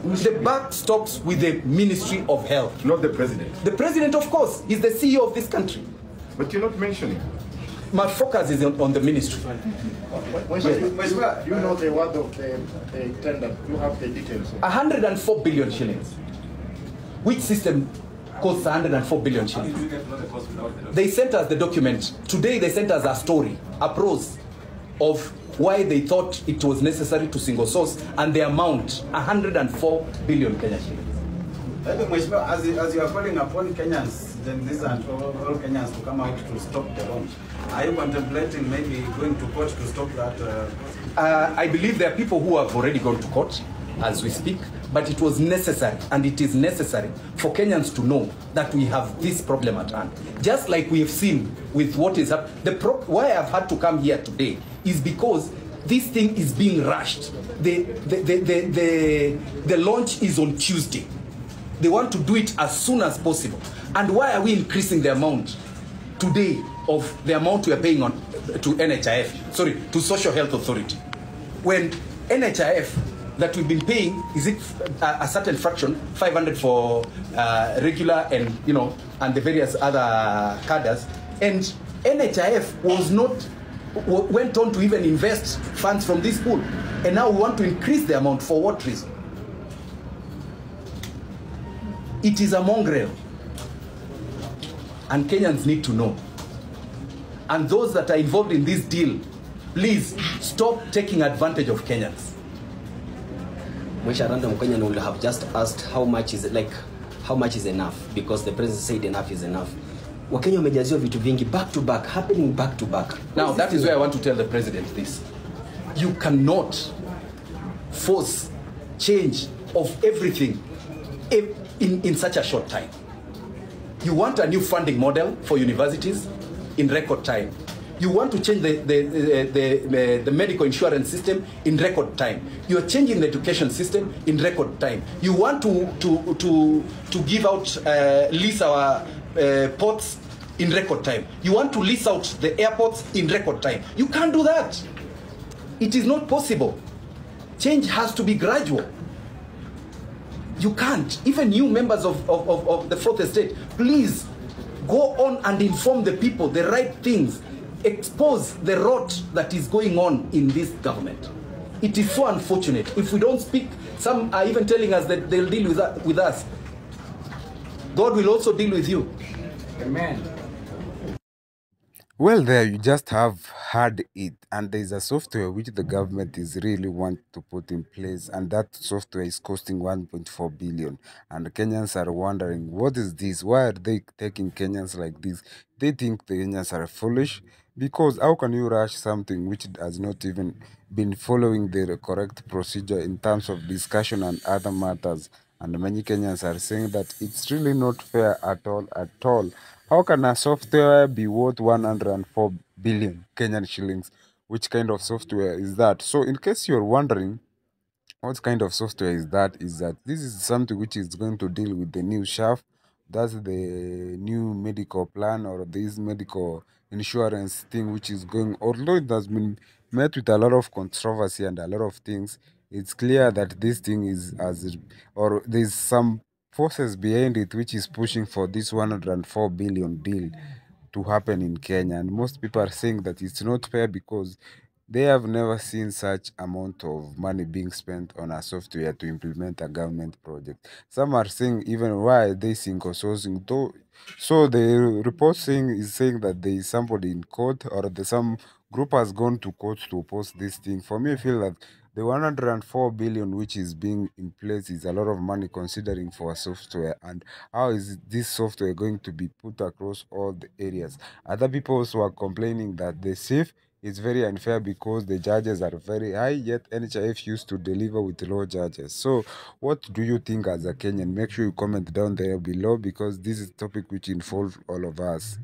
The buck stops with the Ministry of Health. Not the president. The president, of course, is the CEO of this country. But you're not mentioning. My focus is on the ministry. You know the word of the tender. You have the details. 104 billion shillings. Which system costs 104 billion shillings? They sent us the document. Today they sent us a story, a prose of why they thought it was necessary to single source and the amount, 104 billion Kenya shillings. As you are calling upon Kenyans, then these are all Kenyans to come out to stop the launch. Are you contemplating maybe going to court to stop that? I believe there are people who have already gone to court as we speak, but it was necessary, and it is necessary for Kenyans to know that we have this problem at hand. Just like we have seen with what is happening. Why I've had to come here today is because this thing is being rushed. The launch is on Tuesday. They want to do it as soon as possible. And why are we increasing the amount today of the amount we are paying on to NHIF, sorry, to Social Health Authority? When NHIF that we've been paying, is it a certain fraction, 500 for regular and, you know, and the various other cadres, and NHIF went on to even invest funds from this pool, and now we want to increase the amount. For what reason? It is a mongrel, and Kenyans need to know. And those that are involved in this deal, please stop taking advantage of Kenyans. Mwisha random Kenyan will have just asked how much is it, like how much is enough, because the president said enough is enough. Wakenya wamejaziwa vitu vingi back to back, happening back to back. Now that is where I want to tell the president this. You cannot force change of everything in such a short time. You want a new funding model for universities in record time. You want to change the medical insurance system in record time. You are changing the education system in record time. You want to give out lease our ports in record time. You want to lease out the airports in record time. You can't do that. It is not possible. Change has to be gradual. You can't. Even new members of the fourth estate, please go on and inform the people the right things. Expose the rot that is going on in this government. It is so unfortunate. If we don't speak, some are even telling us that they'll deal with us. God will also deal with you. Amen. Well, there you just have heard it, and there is a software which the government is really want to put in place, and that software is costing 1.4 billion. And Kenyans are wondering, what is this? Why are they taking Kenyans like this? They think the Kenyans are foolish, because how can you rush something which has not even been following the correct procedure in terms of discussion and other matters? And many Kenyans are saying that it's really not fair at all, at all. How can a software be worth 104 billion Kenyan shillings? Which kind of software is that? So in case you're wondering what kind of software is that this is something which is going to deal with the new Shif. That's the new medical plan, or this medical insurance thing which is going, although it has been met with a lot of controversy and a lot of things, it's clear that this thing is or there's some forces behind it which is pushing for this 104 billion deal to happen in Kenya. And most people are saying that it's not fair because they have never seen such amount of money being spent on a software to implement a government project. Some are saying even why they single sourcing. So the report is saying that there is somebody in court, or some group has gone to court to oppose this thing. For me, I feel that the 104 billion which is being in place is a lot of money considering for a software. And how is this software going to be put across all the areas? Other people also are complaining that the Shif is very unfair because the charges are very high, yet NHIF used to deliver with low charges. So what do you think as a Kenyan? Make sure you comment down there below, because this is a topic which involves all of us.